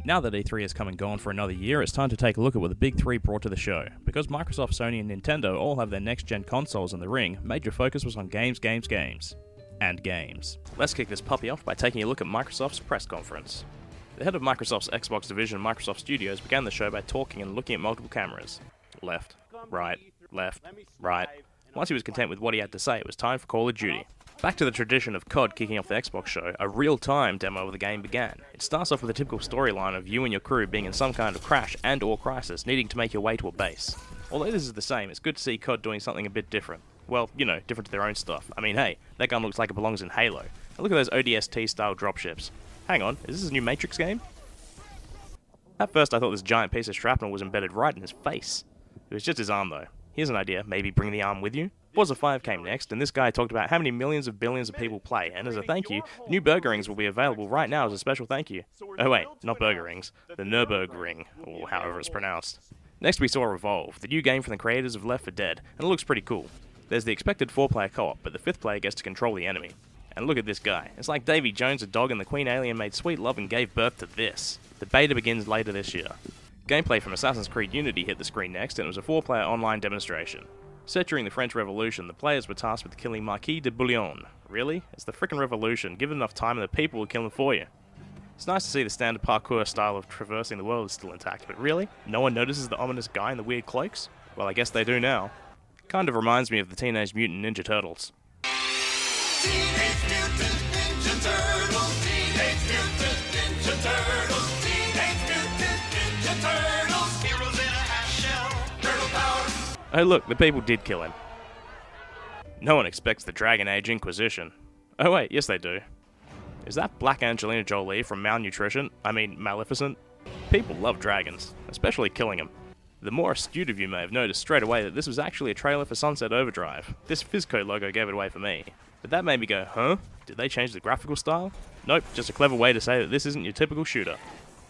Now that E3 has come and gone for another year, it's time to take a look at what the big three brought to the show. Because Microsoft, Sony and Nintendo all have their next-gen consoles in the ring, major focus was on games. And games. Let's kick this puppy off by taking a look at Microsoft's press conference. The head of Microsoft's Xbox division, Microsoft Studios, began the show by talking and looking at multiple cameras. Left, right. Once he was content with what he had to say, it was time for Call of Duty. Back to the tradition of COD kicking off the Xbox show, a real-time demo of the game began. It starts off with a typical storyline of you and your crew being in some kind of crash and or crisis, needing to make your way to a base. Although this is the same, it's good to see COD doing something a bit different. Well, you know, different to their own stuff. I mean, hey, that gun looks like it belongs in Halo. And look at those ODST-style dropships. Hang on, is this a new Matrix game? At first I thought this giant piece of shrapnel was embedded right in his face. It was just his arm though. Here's an idea, maybe bring the arm with you? Forza 5 came next, and this guy talked about how many millions of billions of people play, and as a thank you, the new Burger Rings will be available right now as a special thank you. Oh wait, not Burger Rings, the Nürburgring, or however it's pronounced. Next we saw Revolve, the new game from the creators of Left 4 Dead, and it looks pretty cool. There's the expected 4-player co-op, but the 5th player gets to control the enemy. And look at this guy, it's like Davy Jones, a dog, and the Queen Alien made sweet love and gave birth to this. The beta begins later this year. Gameplay from Assassin's Creed Unity hit the screen next, and it was a 4-player online demonstration. Set during the French Revolution, the players were tasked with killing Marquis de Bouillon. Really? It's the frickin' revolution. Give it enough time and the people will kill them for you. It's nice to see the standard parkour style of traversing the world is still intact, but really? No one notices the ominous guy in the weird cloaks? Well, I guess they do now. Kind of reminds me of the Teenage Mutant Ninja Turtles. Teenage Mutant Ninja Turtles, Teenage Mutant Ninja Turtles, Teenage Mutant Ninja Turtles, heroes in a half shell, turtle power. Oh look, the people did kill him. No one expects the Dragon Age Inquisition. Oh wait, yes they do. Is that Black Angelina Jolie from Maleficent? People love dragons, especially killing them. The more astute of you may have noticed straight away that this was actually a trailer for Sunset Overdrive. This Fizco logo gave it away for me. But that made me go, huh? Did they change the graphical style? Nope, just a clever way to say that this isn't your typical shooter.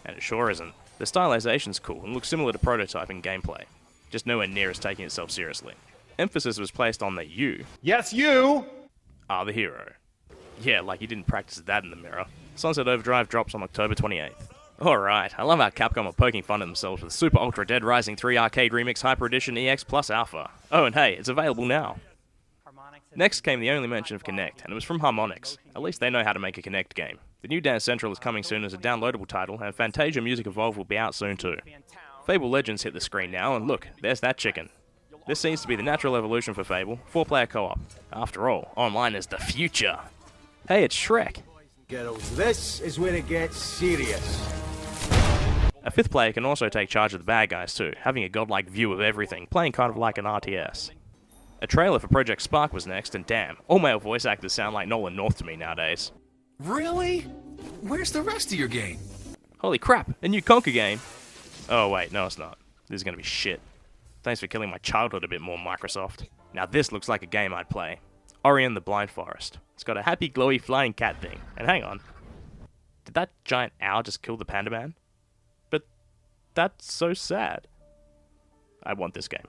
And it sure isn't. The stylization's cool and looks similar to Prototype in gameplay. Just nowhere near as taking itself seriously. Emphasis was placed on that you... Yes, you! ...are the hero. Yeah, like you didn't practice that in the mirror. Sunset Overdrive drops on October 28th. Alright, I love how Capcom are poking fun at themselves with Super Ultra Dead Rising 3 Arcade Remix Hyper Edition EX Plus Alpha. Oh, and hey, it's available now. Next came the only mention of Kinect, and it was from Harmonix. At least they know how to make a Kinect game. The new Dance Central is coming soon as a downloadable title, and Fantasia Music Evolved will be out soon too. Fable Legends hit the screen now, and look, there's that chicken. This seems to be the natural evolution for Fable, 4-player co-op. After all, online is the future. Hey, it's Shrek. Girls, this is where it gets serious. A 5th player can also take charge of the bad guys too, having a godlike view of everything, playing kind of like an RTS. A trailer for Project Spark was next, and damn, all male voice actors sound like Nolan North to me nowadays. Really? Where's the rest of your game? Holy crap, a new Conker game! Oh wait, no it's not. This is gonna be shit. Thanks for killing my childhood a bit more, Microsoft. Now this looks like a game I'd play. Ori and the Blind Forest. It's got a happy glowy flying cat thing. And hang on. Did that giant owl just kill the Panda Man? But that's so sad. I want this game.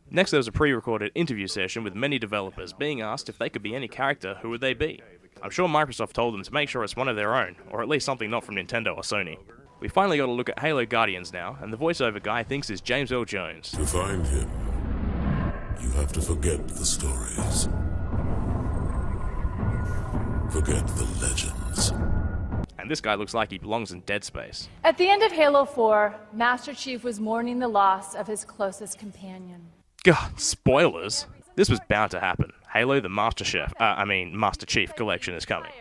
Next there was a pre-recorded interview session with many developers being asked if they could be any character, who would they be? I'm sure Microsoft told them to make sure it's one of their own, or at least something not from Nintendo or Sony. We finally got a look at Halo Guardians now, and the voiceover guy thinks it's James Earl Jones. To find him, you have to forget the stories. Forget the legends. And this guy looks like he belongs in Dead Space. At the end of Halo 4, Master Chief was mourning the loss of his closest companion. God, spoilers! This was bound to happen. Halo the Master Chief collection is coming.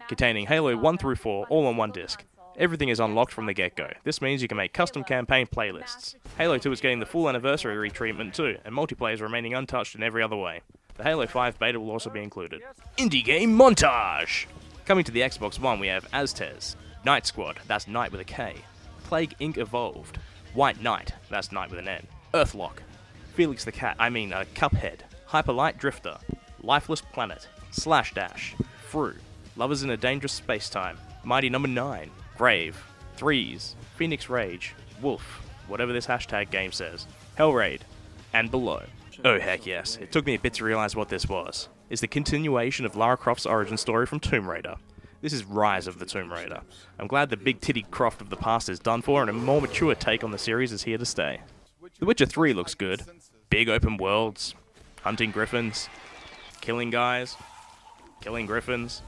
Containing Halo 1 through 4 all on one disc. Everything is unlocked from the get-go. This means you can make custom campaign playlists. Halo 2 is getting the full anniversary retreatment too, and multiplayer is remaining untouched in every other way. The Halo 5 beta will also be included. Indie Game Montage! Coming to the Xbox One we have Aztez, Night Squad, that's Night with a K, Plague Inc. Evolved, White Knight, that's Night with an N, Earthlock, Felix the Cat, Cuphead, Hyperlight Drifter, Lifeless Planet, Slash Dash, Fru, Lovers in a Dangerous Space-Time, Mighty Number 9, Grave, Threes, Phoenix Rage, Wolf, whatever this hashtag game says, Hellraid, and Below. Oh heck yes, it took me a bit to realise what this was. It's the continuation of Lara Croft's origin story from Tomb Raider. This is Rise of the Tomb Raider. I'm glad the big-titted Croft of the past is done for and a more mature take on the series is here to stay. The Witcher 3 looks good. Big open worlds, hunting griffins, killing guys, killing griffins,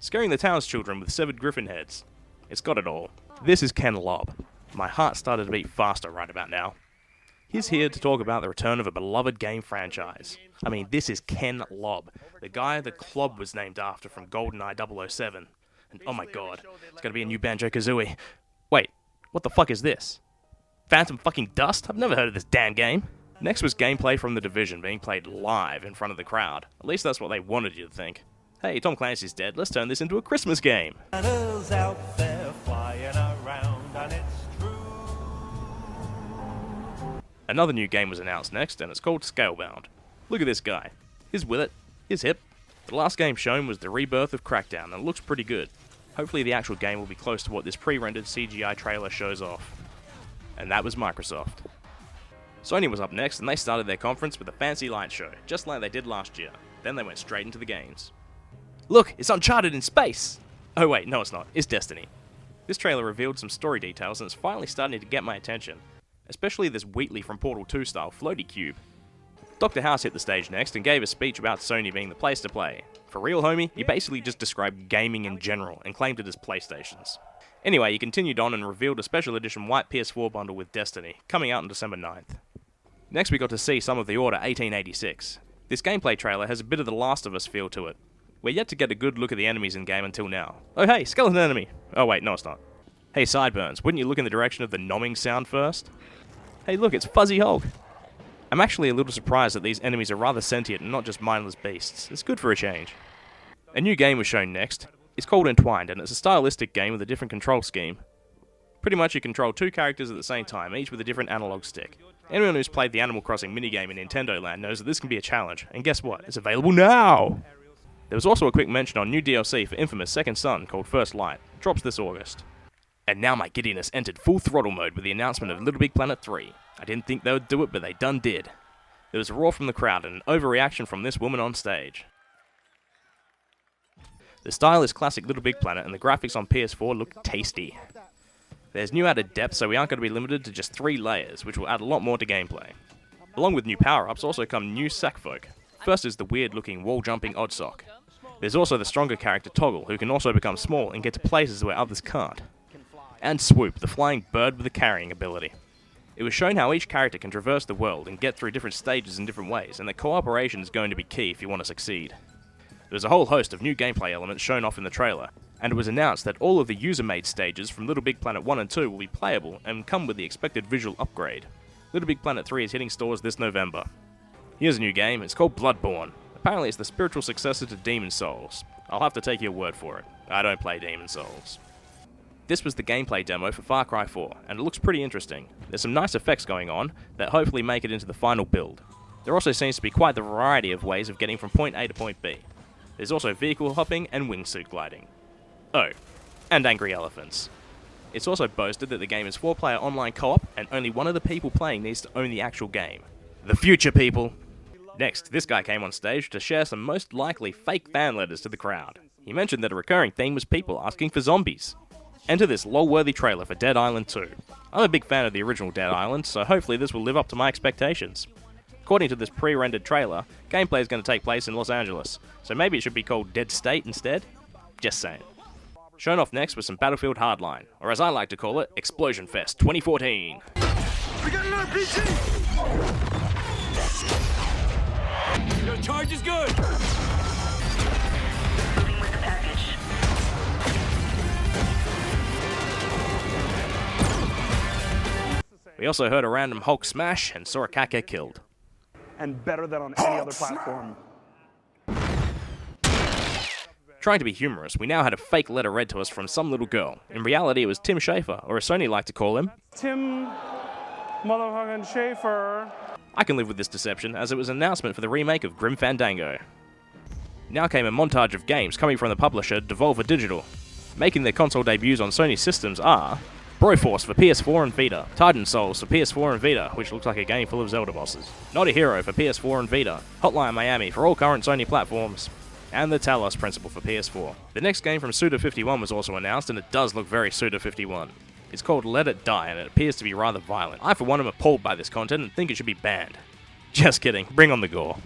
scaring the townschildren with severed griffin heads. It's got it all. This is Ken Lobb. My heart started to beat faster right about now. He's here to talk about the return of a beloved game franchise. I mean, this is Ken Lobb, the guy the club was named after from GoldenEye 007. And oh my god, it's gonna be a new Banjo-Kazooie. Wait, what the fuck is this? Phantom fucking Dust? I've never heard of this damn game. Next was gameplay from The Division being played live in front of the crowd. At least that's what they wanted you to think. Hey, Tom Clancy's dead, let's turn this into a Christmas game. Out there flying around, and it's true. Another new game was announced next, and it's called Scalebound. Look at this guy. He's with it. He's hip. The last game shown was the rebirth of Crackdown, and it looks pretty good. Hopefully the actual game will be close to what this pre-rendered CGI trailer shows off. And that was Microsoft. Sony was up next, and they started their conference with a fancy light show, just like they did last year. Then they went straight into the games. Look, it's Uncharted in space! Oh wait, no it's not, it's Destiny. This trailer revealed some story details, and it's finally starting to get my attention. Especially this Wheatley from Portal 2 style floaty cube. Dr. House hit the stage next and gave a speech about Sony being the place to play. For real, homie, he basically just described gaming in general and claimed it as PlayStation's. Anyway, he continued on and revealed a special edition white PS4 bundle with Destiny, coming out on December 9th. Next we got to see some of the Order 1886. This gameplay trailer has a bit of the Last of Us feel to it. We're yet to get a good look at the enemies in game until now. Oh hey, skeleton enemy! Oh wait, no it's not. Hey Sideburns, wouldn't you look in the direction of the nomming sound first? Hey look, it's Fuzzy Hulk! I'm actually a little surprised that these enemies are rather sentient and not just mindless beasts. It's good for a change. A new game was shown next. It's called Entwined, and it's a stylistic game with a different control scheme. Pretty much you control two characters at the same time, each with a different analog stick. Anyone who's played the Animal Crossing minigame in Nintendo Land knows that this can be a challenge, and guess what? It's available now! There was also a quick mention on new DLC for Infamous Second Son called First Light. It drops this August. And now my giddiness entered full throttle mode with the announcement of Little Big Planet 3. I didn't think they would do it, but they done did. There was a roar from the crowd and an overreaction from this woman on stage. The style is classic Little Big Planet, and the graphics on PS4 look tasty. There's new added depth, so we aren't going to be limited to just 3 layers, which will add a lot more to gameplay. Along with new power-ups also come new sackfolk. First is the weird-looking wall-jumping Oddsock. There's also the stronger character Toggle, who can also become small and get to places where others can't. And Swoop, the flying bird with a carrying ability. It was shown how each character can traverse the world and get through different stages in different ways, and that cooperation is going to be key if you want to succeed. There's a whole host of new gameplay elements shown off in the trailer, and it was announced that all of the user-made stages from Little Big Planet 1 and 2 will be playable and come with the expected visual upgrade. Little Big Planet 3 is hitting stores this November. Here's a new game, it's called Bloodborne. Apparently it's the spiritual successor to Demon's Souls. I'll have to take your word for it. I don't play Demon's Souls. This was the gameplay demo for Far Cry 4, and it looks pretty interesting. There's some nice effects going on that hopefully make it into the final build. There also seems to be quite the variety of ways of getting from point A to point B. There's also vehicle hopping and wingsuit gliding. Oh, and angry elephants. It's also boasted that the game is 4-player online co-op, and only one of the people playing needs to own the actual game. The future, people! Next, this guy came on stage to share some most likely fake fan letters to the crowd. He mentioned that a recurring theme was people asking for zombies. Enter this lol-worthy trailer for Dead Island 2. I'm a big fan of the original Dead Island, so hopefully this will live up to my expectations. According to this pre-rendered trailer, gameplay is going to take place in Los Angeles, so maybe it should be called Dead State instead? Just saying. Shown off next was some Battlefield Hardline, or as I like to call it, Explosion Fest 2014. We got an RPG! Your charge is good! Moving with the package. We also heard a random Hulk smash and saw a cat get killed. And better than on any other platform. Trying to be humorous, we now had a fake letter read to us from some little girl. In reality, it was Tim Schafer, or as Sony like to call him, Tim motherfucking Schafer. I can live with this deception, as it was an announcement for the remake of Grim Fandango. Now came a montage of games coming from the publisher Devolver Digital. Making their console debuts on Sony systems are Broforce for PS4 and Vita, Titan Souls for PS4 and Vita, which looks like a game full of Zelda bosses, Not a Hero for PS4 and Vita, Hotline Miami for all current Sony platforms, and the Talos principle for PS4. The next game from Suda51 was also announced, and it does look very Suda51. It's called Let It Die, and it appears to be rather violent. I for one am appalled by this content and think it should be banned. Just kidding, bring on the gore.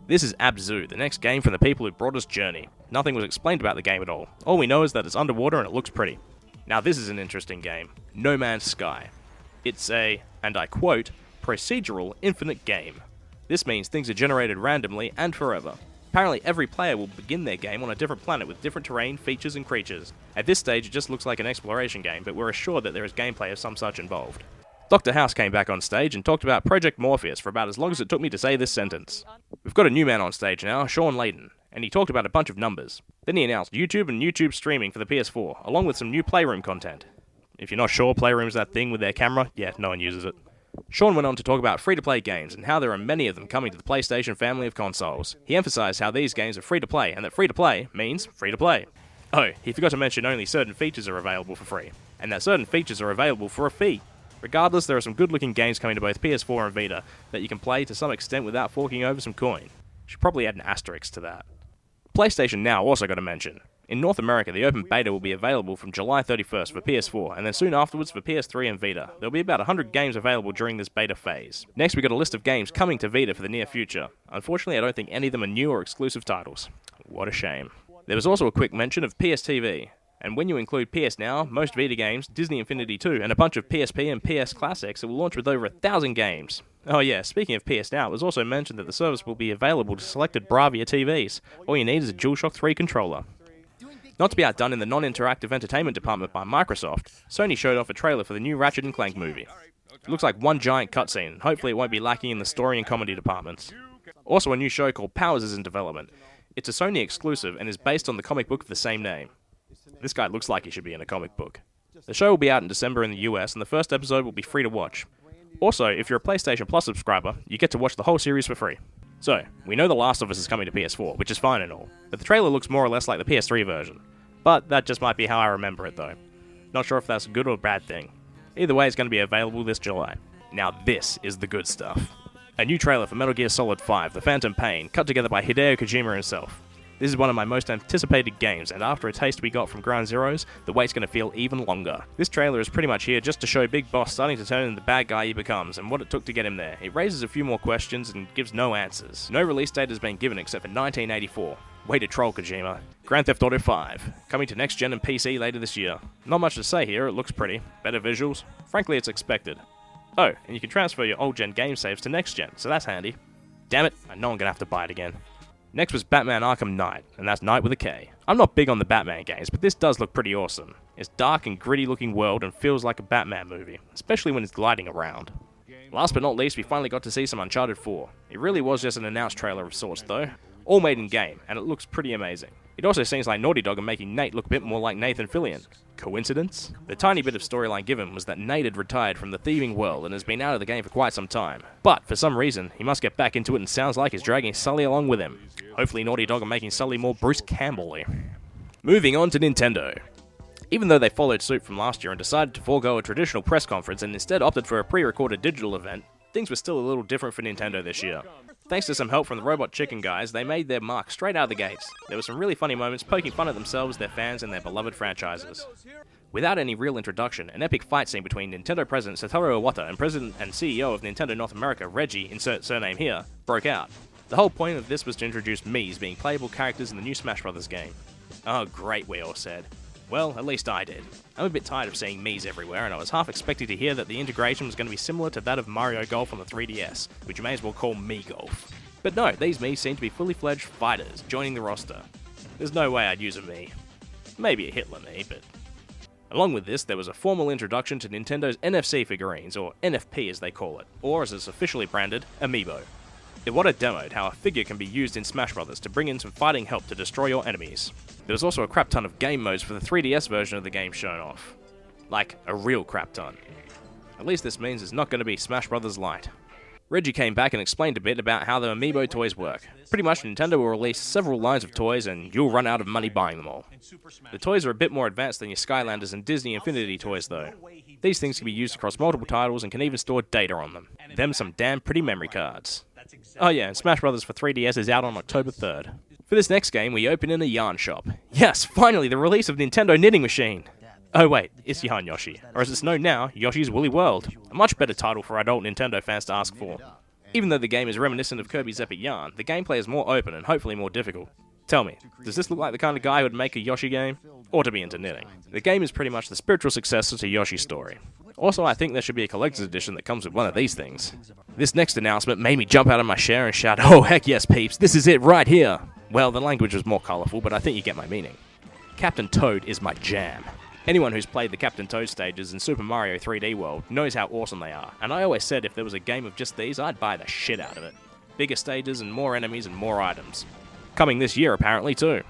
This is Abzu, the next game from the people who brought us Journey. Nothing was explained about the game at all. All we know is that it's underwater and it looks pretty. Now this is an interesting game, No Man's Sky. It's a, and I quote, procedural infinite game. This means things are generated randomly and forever. Apparently every player will begin their game on a different planet with different terrain, features and creatures. At this stage it just looks like an exploration game, but we're assured that there is gameplay of some such involved. Dr. House came back on stage and talked about Project Morpheus for about as long as it took me to say this sentence. We've got a new man on stage now, Sean Layden, and he talked about a bunch of numbers. Then he announced YouTube and YouTube streaming for the PS4, along with some new Playroom content. If you're not sure, Playroom's that thing with their camera, yeah, no one uses it. Sean went on to talk about free-to-play games and how there are many of them coming to the PlayStation family of consoles. He emphasized how these games are free-to-play, and that free-to-play means free-to-play. Oh, he forgot to mention only certain features are available for free, and that certain features are available for a fee. Regardless, there are some good-looking games coming to both PS4 and Vita that you can play to some extent without forking over some coin. Should probably add an asterisk to that. PlayStation Now also got a mention. In North America, the open beta will be available from July 31st for PS4, and then soon afterwards for PS3 and Vita. There will be about 100 games available during this beta phase. Next, we got a list of games coming to Vita for the near future. Unfortunately, I don't think any of them are new or exclusive titles. What a shame. There was also a quick mention of PSTV, and when you include PS Now, most Vita games, Disney Infinity 2, and a bunch of PSP and PS Classics, it will launch with over 1,000 games. Oh yeah, speaking of PS Now, it was also mentioned that the service will be available to selected Bravia TVs. All you need is a DualShock 3 controller. Not to be outdone in the non-interactive entertainment department by Microsoft, Sony showed off a trailer for the new Ratchet & Clank movie. It looks like one giant cutscene, and hopefully it won't be lacking in the story and comedy departments. Also, a new show called Powers is in development. It's a Sony exclusive and is based on the comic book of the same name. This guy looks like he should be in a comic book. The show will be out in December in the US, and the first episode will be free to watch. Also, if you're a PlayStation Plus subscriber, you get to watch the whole series for free. So, we know The Last of Us is coming to PS4, which is fine and all, but the trailer looks more or less like the PS3 version. But that just might be how I remember it though. Not sure if that's a good or bad thing. Either way, it's going to be available this July. Now this is the good stuff. A new trailer for Metal Gear Solid 5, The Phantom Pain, cut together by Hideo Kojima himself. This is one of my most anticipated games, and after a taste we got from Ground Zeroes, the wait's going to feel even longer. This trailer is pretty much here just to show Big Boss starting to turn into the bad guy he becomes, and what it took to get him there. It raises a few more questions and gives no answers. No release date has been given except for 1984. Way to troll, Kojima. Grand Theft Auto 5, coming to next gen and PC later this year. Not much to say here, it looks pretty. Better visuals. Frankly, it's expected. Oh, and you can transfer your old gen game saves to next gen, so that's handy. Damn it, I know I'm going to have to buy it again. Next was Batman Arkham Knight, and that's Knight with a K. I'm not big on the Batman games, but this does look pretty awesome. It's dark and gritty looking world and feels like a Batman movie, especially when it's gliding around. Last but not least, we finally got to see some Uncharted 4. It really was just an announced trailer of sorts though. All made in game, and it looks pretty amazing. It also seems like Naughty Dog are making Nate look a bit more like Nathan Fillion. Coincidence? The tiny bit of storyline given was that Nate had retired from the thieving world and has been out of the game for quite some time. But, for some reason, he must get back into it and sounds like he's dragging Sully along with him. Hopefully Naughty Dog are making Sully more Bruce Campbell-y. Moving on to Nintendo. Even though they followed suit from last year and decided to forego a traditional press conference and instead opted for a pre-recorded digital event, things were still a little different for Nintendo this year. Thanks to some help from the Robot Chicken guys, they made their mark straight out of the gates. There were some really funny moments poking fun at themselves, their fans, and their beloved franchises. Without any real introduction, an epic fight scene between Nintendo President Satoru Iwata and President and CEO of Nintendo North America, Reggie, insert surname here, broke out. The whole point of this was to introduce Mii's being playable characters in the new Smash Bros. Game. Oh great, we all said. Well, at least I did. I'm a bit tired of seeing Mii's everywhere, and I was half expecting to hear that the integration was going to be similar to that of Mario Golf on the 3DS, which you may as well call Mii Golf. But no, these Mii's seem to be fully fledged fighters, joining the roster. There's no way I'd use a Mii. Maybe a Hitler Mii, but... Along with this, there was a formal introduction to Nintendo's NFC figurines, or NFP as they call it, or as it's officially branded, Amiibo. Iwata demoed how a figure can be used in Smash Bros. To bring in some fighting help to destroy your enemies. There was also a crap ton of game modes for the 3DS version of the game shown off. Like, a real crap ton. At least this means it's not going to be Smash Bros. Lite. Reggie came back and explained a bit about how the Amiibo toys work. Pretty much Nintendo will release several lines of toys and you'll run out of money buying them all. The toys are a bit more advanced than your Skylanders and Disney Infinity toys though. These things can be used across multiple titles and can even store data on them. Them some damn pretty memory cards. Oh yeah, and Smash Bros. For 3DS is out on October 3rd. For this next game, we open in a yarn shop. Yes, finally, the release of Nintendo Knitting Machine. Oh wait, it's Yarn Yoshi, or as it's known now, Yoshi's Woolly World. A much better title for adult Nintendo fans to ask for. Even though the game is reminiscent of Kirby's Epic Yarn, the gameplay is more open and hopefully more difficult. Tell me, does this look like the kind of guy who would make a Yoshi game? Or to be into knitting? The game is pretty much the spiritual successor to Yoshi's story. Also, I think there should be a collector's edition that comes with one of these things. This next announcement made me jump out of my chair and shout, "Oh heck yes peeps, this is it right here!" Well, the language was more colourful, but I think you get my meaning. Captain Toad is my jam. Anyone who's played the Captain Toad stages in Super Mario 3D World knows how awesome they are, and I always said if there was a game of just these, I'd buy the shit out of it. Bigger stages and more enemies and more items. Coming this year apparently too.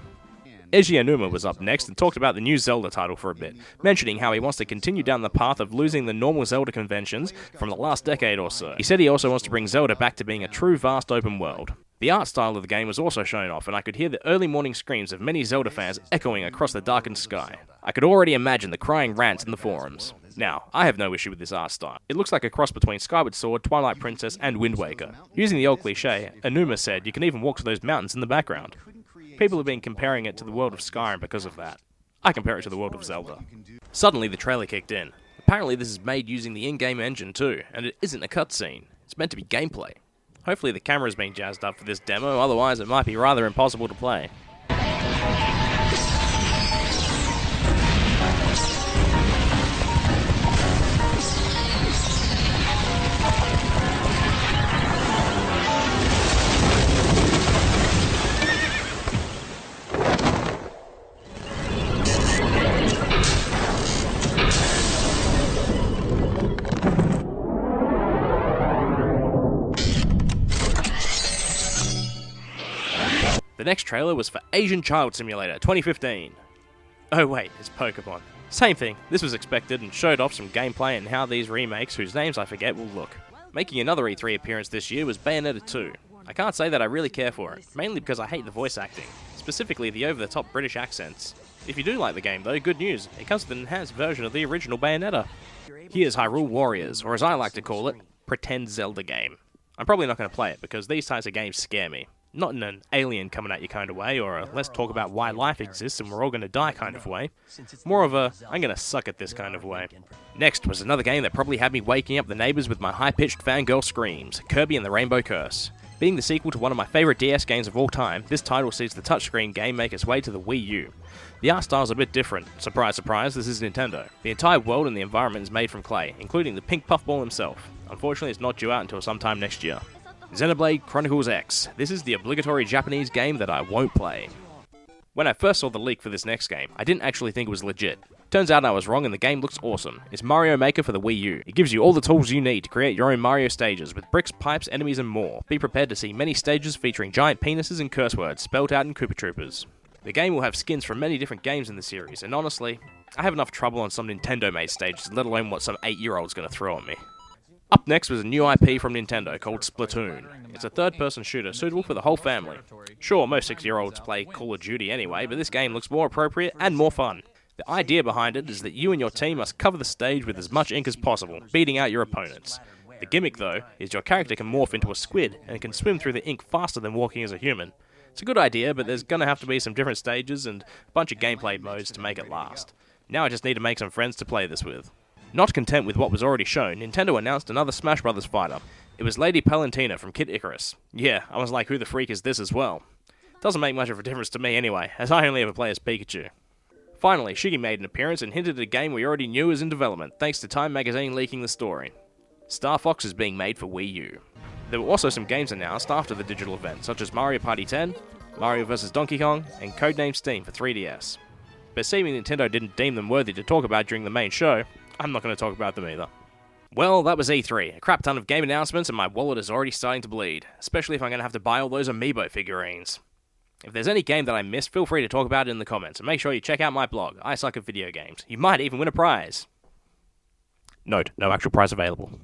Eiji Aonuma was up next and talked about the new Zelda title for a bit, mentioning how he wants to continue down the path of losing the normal Zelda conventions from the last decade or so. He said he also wants to bring Zelda back to being a true vast open world. The art style of the game was also shown off, and I could hear the early morning screams of many Zelda fans echoing across the darkened sky. I could already imagine the crying rants in the forums. Now, I have no issue with this art style. It looks like a cross between Skyward Sword, Twilight Princess, and Wind Waker. Using the old cliche, Aonuma said you can even walk to those mountains in the background. People have been comparing it to the world of Skyrim because of that. I compare it to the world of Zelda. Suddenly the trailer kicked in. Apparently this is made using the in-game engine too, and it isn't a cutscene. It's meant to be gameplay. Hopefully the camera's been jazzed up for this demo, otherwise it might be rather impossible to play. The next trailer was for Asian Child Simulator 2015. Oh wait, it's Pokemon. Same thing, this was expected and showed off some gameplay and how these remakes, whose names I forget, will look. Making another E3 appearance this year was Bayonetta 2. I can't say that I really care for it, mainly because I hate the voice acting, specifically the over-the-top British accents. If you do like the game though, good news, it comes with an enhanced version of the original Bayonetta. Here's Hyrule Warriors, or as I like to call it, Pretend Zelda game. I'm probably not going to play it because these types of games scare me. Not in an alien coming at you kind of way, or a let's talk about why life exists and we're all going to die kind of way. More of a, I'm going to suck at this kind of way. Next was another game that probably had me waking up the neighbours with my high-pitched fangirl screams, Kirby and the Rainbow Curse. Being the sequel to one of my favourite DS games of all time, this title sees the touchscreen game make its way to the Wii U. The art style's a bit different. Surprise, surprise, this is Nintendo. The entire world and the environment is made from clay, including the pink puffball himself. Unfortunately, it's not due out until sometime next year. Xenoblade Chronicles X. This is the obligatory Japanese game that I won't play. When I first saw the leak for this next game, I didn't actually think it was legit. Turns out I was wrong and the game looks awesome. It's Mario Maker for the Wii U. It gives you all the tools you need to create your own Mario stages with bricks, pipes, enemies and more. Be prepared to see many stages featuring giant penises and curse words spelled out in Koopa Troopers. The game will have skins from many different games in the series, and honestly, I have enough trouble on some Nintendo-made stages, let alone what some 8-year-old's gonna throw at me. Up next was a new IP from Nintendo called Splatoon. It's a third-person shooter suitable for the whole family. Sure, most 6-year-olds play Call of Duty anyway, but this game looks more appropriate and more fun. The idea behind it is that you and your team must cover the stage with as much ink as possible, beating out your opponents. The gimmick, though, is your character can morph into a squid and can swim through the ink faster than walking as a human. It's a good idea, but there's gonna have to be some different stages and a bunch of gameplay modes to make it last. Now I just need to make some friends to play this with. Not content with what was already shown, Nintendo announced another Smash Bros. Fighter. It was Lady Palutena from Kid Icarus. Yeah, I was like, who the freak is this as well? Doesn't make much of a difference to me anyway, as I only ever play as Pikachu. Finally, Shiggy made an appearance and hinted at a game we already knew was in development, thanks to Time Magazine leaking the story. Star Fox is being made for Wii U. There were also some games announced after the digital event, such as Mario Party 10, Mario vs. Donkey Kong, and Codename Steam for 3DS. But seeming Nintendo didn't deem them worthy to talk about during the main show, I'm not going to talk about them either. Well, that was E3. A crap ton of game announcements and my wallet is already starting to bleed, especially if I'm going to have to buy all those Amiibo figurines. If there's any game that I missed, feel free to talk about it in the comments, and make sure you check out my blog, I Suck at Video Games. You might even win a prize. Note, no actual prize available.